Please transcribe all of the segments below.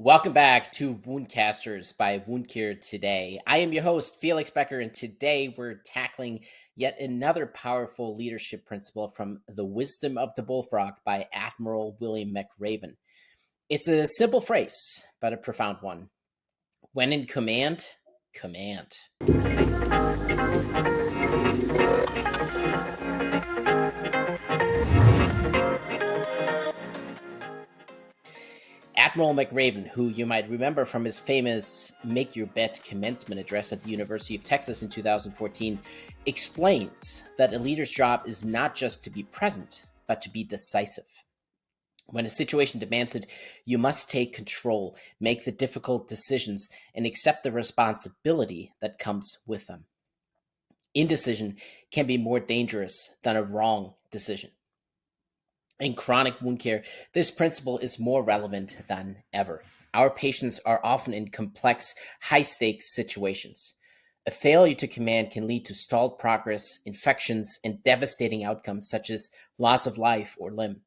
Welcome back to Woundcasters by Wound Care Today. I am your host, Felix Boecker, and today we're tackling yet another powerful leadership principle from The Wisdom of the Bullfrog by Admiral William McRaven. It's a simple phrase, but a profound one. When in command, command. Admiral McRaven, who you might remember from his famous Make Your Bet commencement address at the University of Texas in 2014, explains that a leader's job is not just to be present, but to be decisive. When a situation demands it, you must take control, make the difficult decisions, and accept the responsibility that comes with them. Indecision can be more dangerous than a wrong decision. In chronic wound care, this principle is more relevant than ever. Our patients are often in complex, high-stakes situations. A failure to command can lead to stalled progress, infections, and devastating outcomes such as loss of life or limb.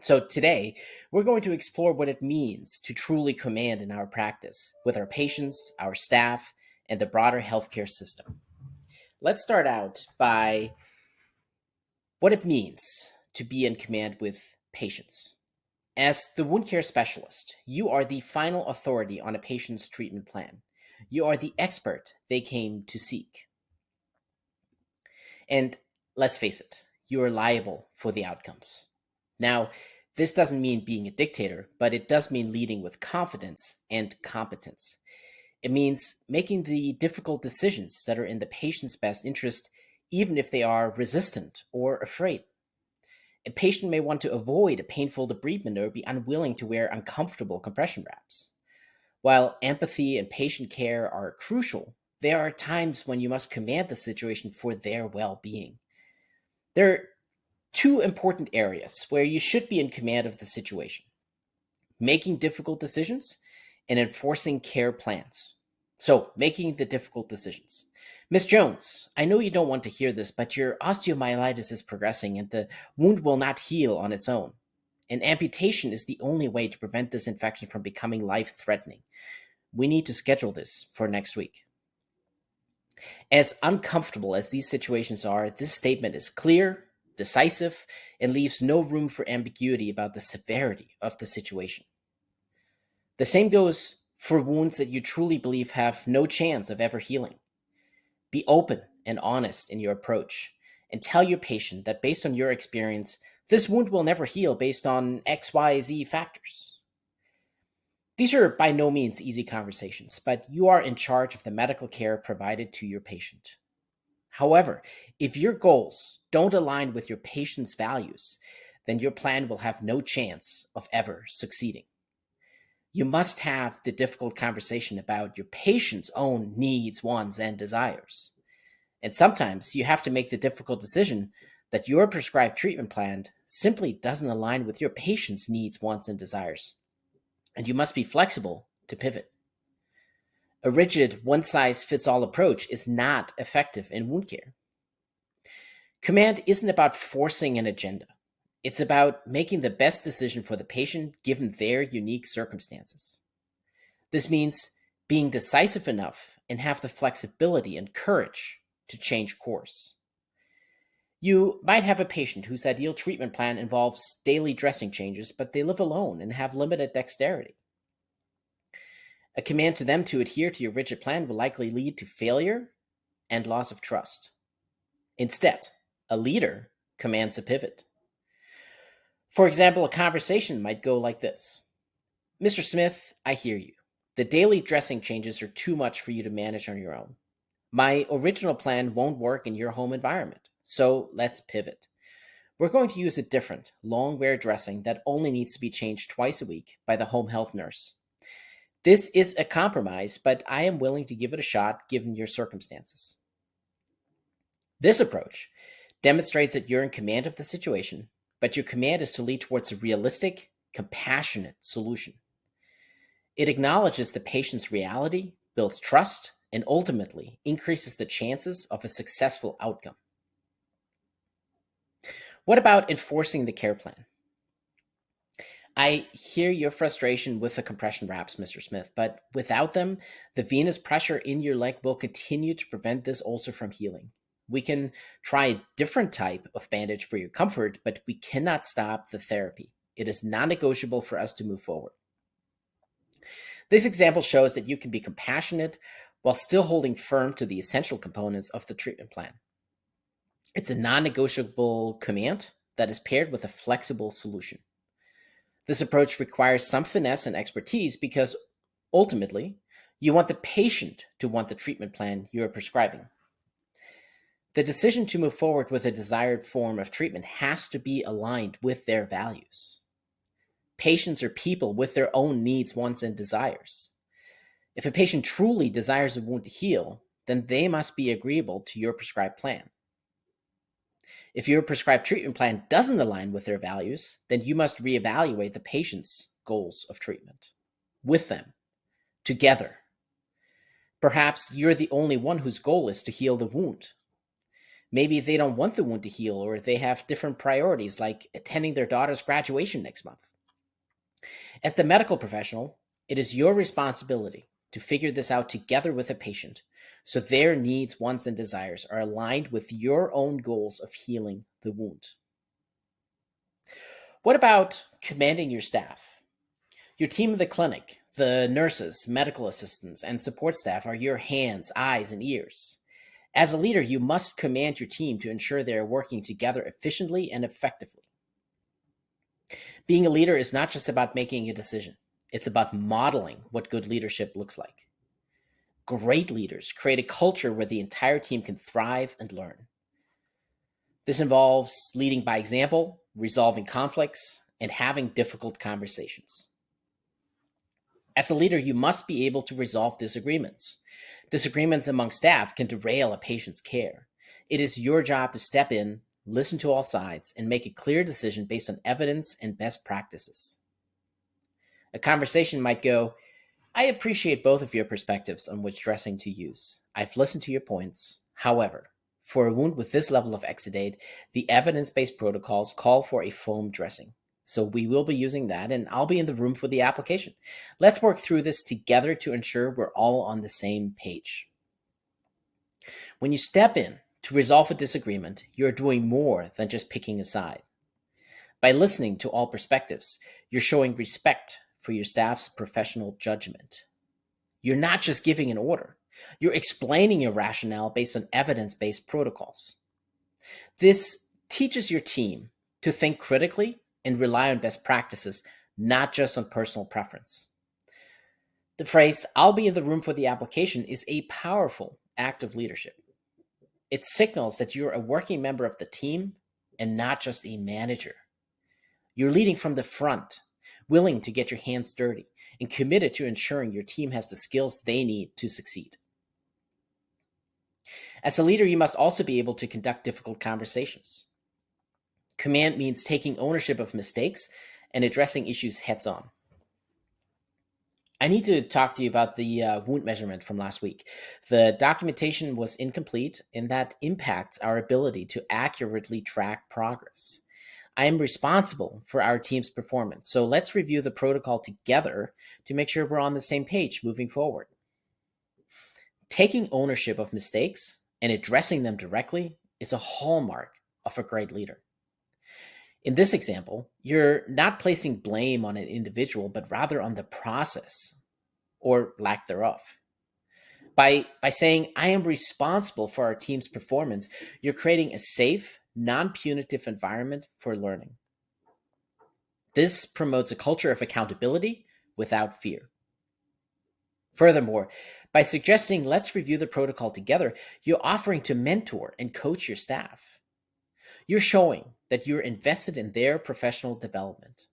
So today, we're going to explore what it means to truly command in our practice with our patients, our staff, and the broader healthcare system. Let's start out by what it means to be in command with patients. As the wound care specialist, you are the final authority on a patient's treatment plan. You are the expert they came to seek. And let's face it, you are liable for the outcomes. Now, this doesn't mean being a dictator, but it does mean leading with confidence and competence. It means making the difficult decisions that are in the patient's best interest, even if they are resistant or afraid. A patient may want to avoid a painful debridement or be unwilling to wear uncomfortable compression wraps. While empathy and patient care are crucial, there are times when you must command the situation for their well-being. There are two important areas where you should be in command of the situation: making difficult decisions and enforcing care plans. So, making the difficult decisions. Ms. Jones, I know you don't want to hear this, but your osteomyelitis is progressing and the wound will not heal on its own. An amputation is the only way to prevent this infection from becoming life-threatening. We need to schedule this for next week. As uncomfortable as these situations are, this statement is clear, decisive, and leaves no room for ambiguity about the severity of the situation. The same goes for wounds that you truly believe have no chance of ever healing. Be open and honest in your approach, and tell your patient that based on your experience, this wound will never heal based on X, Y, Z factors. These are by no means easy conversations, but you are in charge of the medical care provided to your patient. However, if your goals don't align with your patient's values, then your plan will have no chance of ever succeeding. You must have the difficult conversation about your patient's own needs, wants, and desires. And sometimes you have to make the difficult decision that your prescribed treatment plan simply doesn't align with your patient's needs, wants, and desires. And you must be flexible to pivot. A rigid, one-size-fits-all approach is not effective in wound care. Command isn't about forcing an agenda. It's about making the best decision for the patient given their unique circumstances. This means being decisive enough and have the flexibility and courage to change course. You might have a patient whose ideal treatment plan involves daily dressing changes, but they live alone and have limited dexterity. A command to them to adhere to your rigid plan will likely lead to failure and loss of trust. Instead, a leader commands a pivot. For example, a conversation might go like this: Mr. Smith, I hear you. The daily dressing changes are too much for you to manage on your own. My original plan won't work in your home environment, so let's pivot. We're going to use a different, long-wear dressing that only needs to be changed twice a week by the home health nurse. This is a compromise, but I am willing to give it a shot given your circumstances. This approach demonstrates that you're in command of the situation, but your command is to lead towards a realistic, compassionate solution. It acknowledges the patient's reality, builds trust, and ultimately increases the chances of a successful outcome. What about enforcing the care plan? I hear your frustration with the compression wraps, Mr. Smith, but without them, the venous pressure in your leg will continue to prevent this ulcer from healing. We can try a different type of bandage for your comfort, but we cannot stop the therapy. It is non-negotiable for us to move forward. This example shows that you can be compassionate while still holding firm to the essential components of the treatment plan. It's a non-negotiable command that is paired with a flexible solution. This approach requires some finesse and expertise because ultimately, you want the patient to want the treatment plan you are prescribing. The decision to move forward with a desired form of treatment has to be aligned with their values. Patients are people with their own needs, wants, and desires. If a patient truly desires a wound to heal, then they must be agreeable to your prescribed plan. If your prescribed treatment plan doesn't align with their values, then you must reevaluate the patient's goals of treatment with them, together. Perhaps you're the only one whose goal is to heal the wound. Maybe they don't want the wound to heal, or they have different priorities, like attending their daughter's graduation next month. As the medical professional, it is your responsibility to figure this out together with the patient, so their needs, wants, and desires are aligned with your own goals of healing the wound. What about commanding your staff? Your team in the clinic, the nurses, medical assistants, and support staff are your hands, eyes, and ears. As a leader, you must command your team to ensure they are working together efficiently and effectively. Being a leader is not just about making a decision. It's about modeling what good leadership looks like. Great leaders create a culture where the entire team can thrive and learn. This involves leading by example, resolving conflicts, and having difficult conversations. As a leader, you must be able to resolve disagreements. Disagreements among staff can derail a patient's care. It is your job to step in, listen to all sides, and make a clear decision based on evidence and best practices. A conversation might go, I appreciate both of your perspectives on which dressing to use. I've listened to your points. However, for a wound with this level of exudate, the evidence-based protocols call for a foam dressing. So we will be using that, and I'll be in the room for the application. Let's work through this together to ensure we're all on the same page. When you step in to resolve a disagreement, you're doing more than just picking a side. By listening to all perspectives, you're showing respect for your staff's professional judgment. You're not just giving an order. You're explaining your rationale based on evidence-based protocols. This teaches your team to think critically and rely on best practices, not just on personal preference. The phrase, I'll be in the room for the application, is a powerful act of leadership. It signals that you're a working member of the team and not just a manager. You're leading from the front, willing to get your hands dirty, and committed to ensuring your team has the skills they need to succeed. As a leader, you must also be able to conduct difficult conversations. Command means taking ownership of mistakes and addressing issues heads on. I need to talk to you about the wound measurement from last week. The documentation was incomplete, and that impacts our ability to accurately track progress. I am responsible for our team's performance, so let's review the protocol together to make sure we're on the same page moving forward. Taking ownership of mistakes and addressing them directly is a hallmark of a great leader. In this example, you're not placing blame on an individual, but rather on the process or lack thereof. By saying, I am responsible for our team's performance, you're creating a safe, non-punitive environment for learning. This promotes a culture of accountability without fear. Furthermore, by suggesting let's review the protocol together, you're offering to mentor and coach your staff. You're showing that you're invested in their professional development.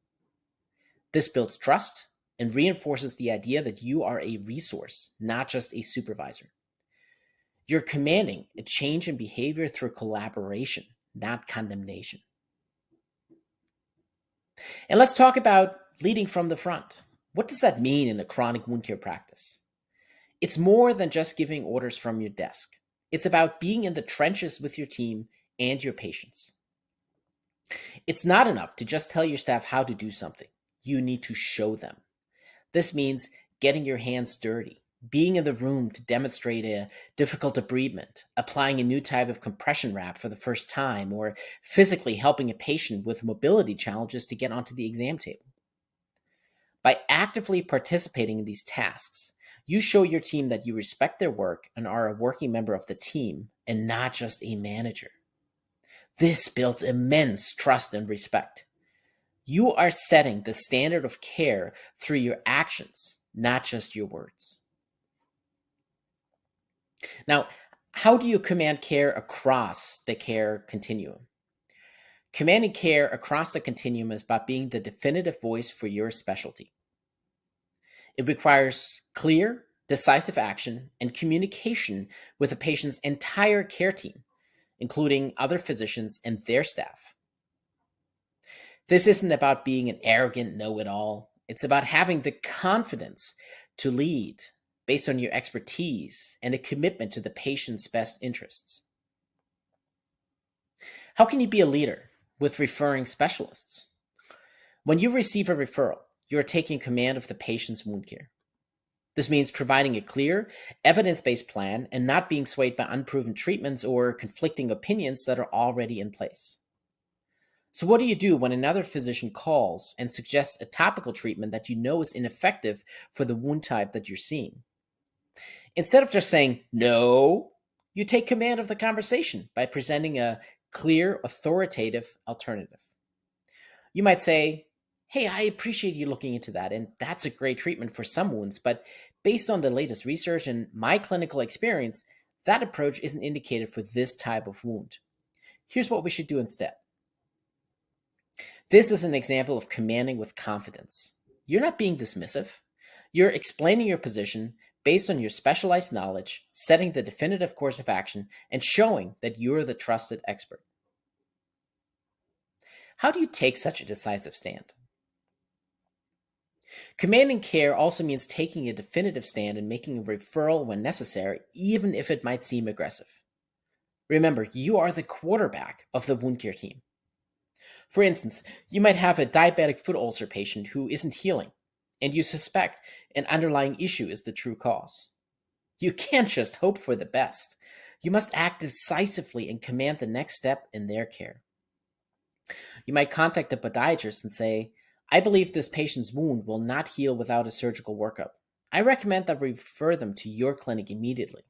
This builds trust and reinforces the idea that you are a resource, not just a supervisor. You're commanding a change in behavior through collaboration, not condemnation. And let's talk about leading from the front. What does that mean in a chronic wound care practice? It's more than just giving orders from your desk. It's about being in the trenches with your team and your patients. It's not enough to just tell your staff how to do something. you need to show them. This means getting your hands dirty, being in the room to demonstrate a difficult debridement, applying a new type of compression wrap for the first time, or physically helping a patient with mobility challenges to get onto the exam table. By actively participating in these tasks, you show your team that you respect their work and are a working member of the team and not just a manager. This builds immense trust and respect. You are setting the standard of care through your actions, not just your words. Now, how do you command care across the care continuum? Commanding care across the continuum is about being the definitive voice for your specialty. It requires clear, decisive action and communication with the patient's entire care team, including other physicians and their staff. This isn't about being an arrogant know-it-all. It's about having the confidence to lead based on your expertise and a commitment to the patient's best interests. How can you be a leader with referring specialists? When you receive a referral, you are taking command of the patient's wound care. This means providing a clear, evidence-based plan and not being swayed by unproven treatments or conflicting opinions that are already in place. So what do you do when another physician calls and suggests a topical treatment that you know is ineffective for the wound type that you're seeing? Instead of just saying no, you take command of the conversation by presenting a clear, authoritative alternative. You might say, hey, I appreciate you looking into that, and that's a great treatment for some wounds, but based on the latest research and my clinical experience, that approach isn't indicated for this type of wound. Here's what we should do instead. This is an example of commanding with confidence. You're not being dismissive. You're explaining your position based on your specialized knowledge, setting the definitive course of action, and showing that you're the trusted expert. How do you take such a decisive stand? Commanding care also means taking a definitive stand and making a referral when necessary, even if it might seem aggressive. Remember, you are the quarterback of the wound care team. For instance, you might have a diabetic foot ulcer patient who isn't healing, and you suspect an underlying issue is the true cause. You can't just hope for the best. You must act decisively and command the next step in their care. You might contact a podiatrist and say, I believe this patient's wound will not heal without a surgical workup. I recommend that we refer them to your clinic immediately.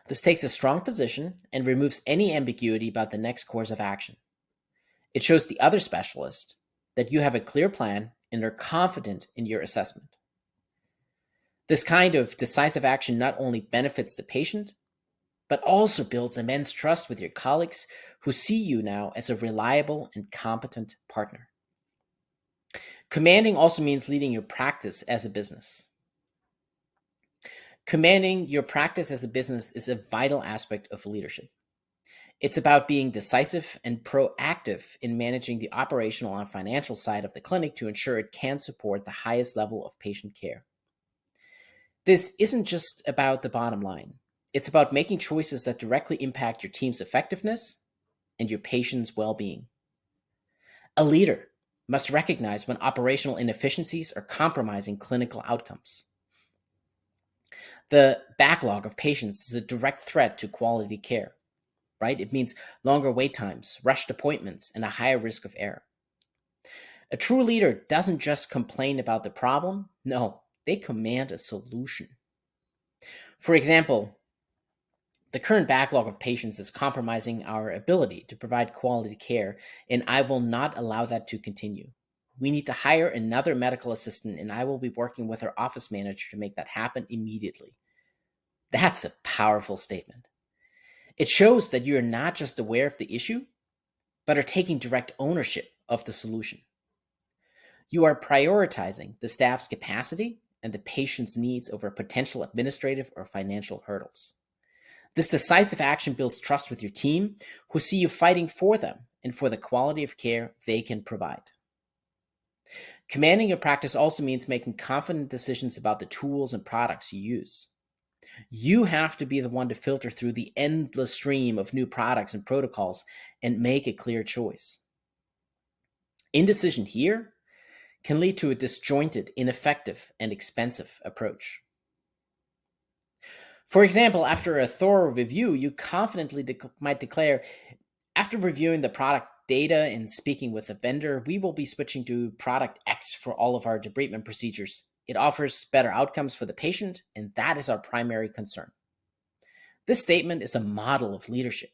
This takes a strong position and removes any ambiguity about the next course of action. It shows the other specialist that you have a clear plan and are confident in your assessment. This kind of decisive action not only benefits the patient, but also builds immense trust with your colleagues who see you now as a reliable and competent partner. Commanding also means leading your practice as a business. Commanding your practice as a business is a vital aspect of leadership. It's about being decisive and proactive in managing the operational and financial side of the clinic to ensure it can support the highest level of patient care. This isn't just about the bottom line. It's about making choices that directly impact your team's effectiveness and your patient's well-being. A leader must recognize when operational inefficiencies are compromising clinical outcomes. The backlog of patients is a direct threat to quality care, right? It means longer wait times, rushed appointments, and a higher risk of error. A true leader doesn't just complain about the problem. No, they command a solution. For example, the current backlog of patients is compromising our ability to provide quality care, and I will not allow that to continue. We need to hire another medical assistant, and I will be working with our office manager to make that happen immediately. That's a powerful statement. It shows that you're not just aware of the issue, but are taking direct ownership of the solution. You are prioritizing the staff's capacity and the patient's needs over potential administrative or financial hurdles. This decisive action builds trust with your team, who see you fighting for them and for the quality of care they can provide. Commanding your practice also means making confident decisions about the tools and products you use. You have to be the one to filter through the endless stream of new products and protocols and make a clear choice. Indecision here can lead to a disjointed, ineffective, and expensive approach. For example, after a thorough review, you confidently might declare, after reviewing the product data and speaking with the vendor, we will be switching to product X for all of our debridement procedures. It offers better outcomes for the patient, and that is our primary concern. This statement is a model of leadership.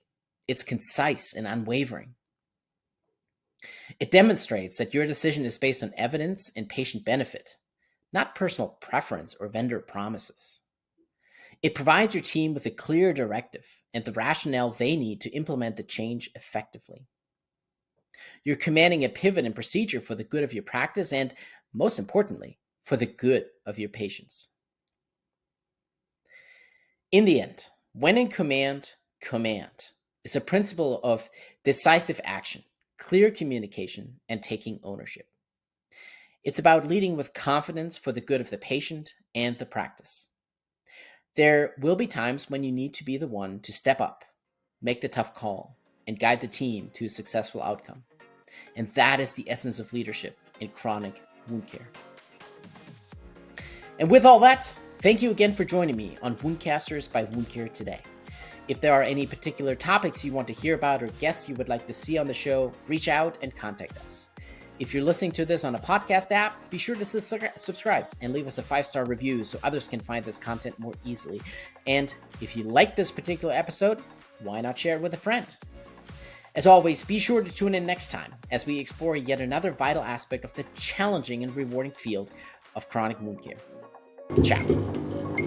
It's concise and unwavering. It demonstrates that your decision is based on evidence and patient benefit, not personal preference or vendor promises. It provides your team with a clear directive and the rationale they need to implement the change effectively. You're commanding a pivot in procedure for the good of your practice and, most importantly, for the good of your patients. In the end, when in command is a principle of decisive action, clear communication, and taking ownership. It's about leading with confidence for the good of the patient and the practice. There will be times when you need to be the one to step up, make the tough call, and guide the team to a successful outcome. And that is the essence of leadership in chronic wound care. And with all that, thank you again for joining me on Woundcasters by Wound Care today. If there are any particular topics you want to hear about or guests you would like to see on the show, reach out and contact us. If you're listening to this on a podcast app, be sure to subscribe and leave us a 5-star review so others can find this content more easily. And if you like this particular episode, why not share it with a friend? As always, be sure to tune in next time as we explore yet another vital aspect of the challenging and rewarding field of chronic wound care. Ciao.